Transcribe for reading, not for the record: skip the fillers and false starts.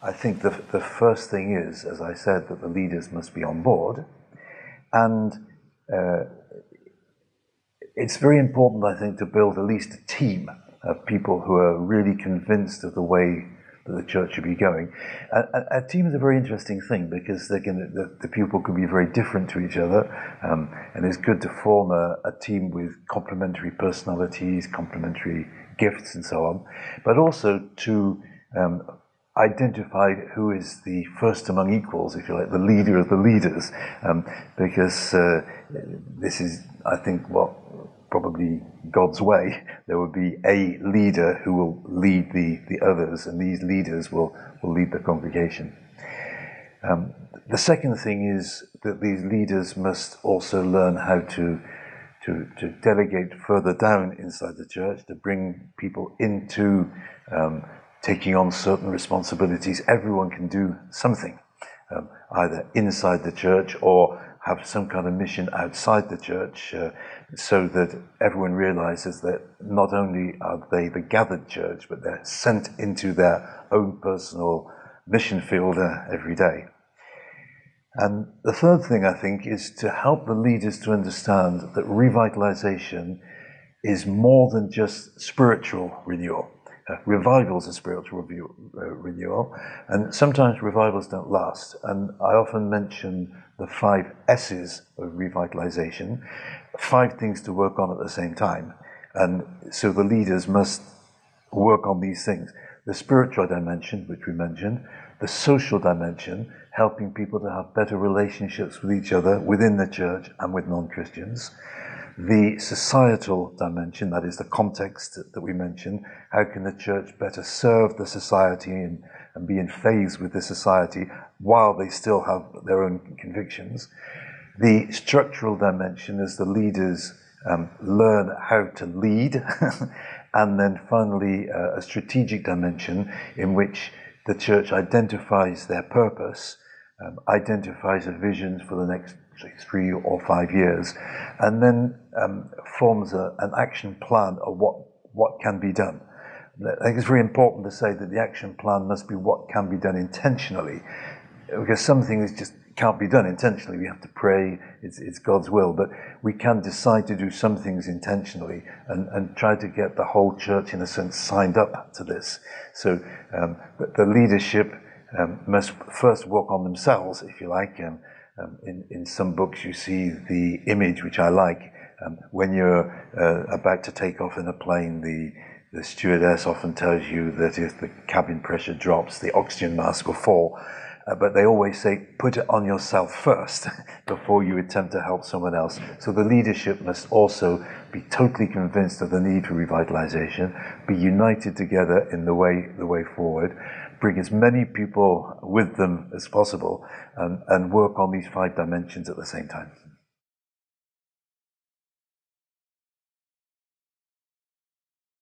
I think the first thing is, as I said, that the leaders must be on board. And it's very important, I think, to build at least a team of people who are really convinced of the way that the church should be going. A team is a very interesting thing because the people can be very different to each other, and it's good to form a team with complementary personalities, complementary gifts and so on, but also to identify who is the first among equals, if you like, the leader of the leaders, because this is, I think, what probably God's way. There will be a leader who will lead the others, and these leaders will lead the congregation. The second thing is that these leaders must also learn how to delegate further down inside the church, to bring people into taking on certain responsibilities. Everyone can do something, either inside the church or have some kind of mission outside the church, so that everyone realizes that not only are they the gathered church, but they're sent into their own personal mission field every day. And the third thing, I think, is to help the leaders to understand that revitalization is more than just spiritual renewal. Revival is a spiritual renewal, and sometimes revivals don't last. And I often mention the 5 S's of revitalization, 5 things to work on at the same time. And so the leaders must work on these things. The spiritual dimension, which we mentioned, the social dimension, helping people to have better relationships with each other within the church and with non-Christians. The societal dimension, that is the context that we mentioned. How can the church better serve the society and be in phase with the society while they still have their own convictions? The structural dimension is the leaders learn how to lead. And then finally, a strategic dimension in which the church identifies their purpose, identifies a vision for the next 3 or 5 years, and then forms an action plan of what can be done. I think it's very important to say that the action plan must be what can be done intentionally, because some things just can't be done intentionally. We have to pray, it's God's will, but we can decide to do some things intentionally and try to get the whole church, in a sense, signed up to this. So the leadership must first work on themselves, if you like. In some books you see the image, which I like, when you're about to take off in a plane, the stewardess often tells you that if the cabin pressure drops, the oxygen mask will fall. But they always say, put it on yourself first before you attempt to help someone else. So the leadership must also be totally convinced of the need for revitalization, be united together in the way forward, bring as many people with them as possible, and work on these 5 dimensions at the same time.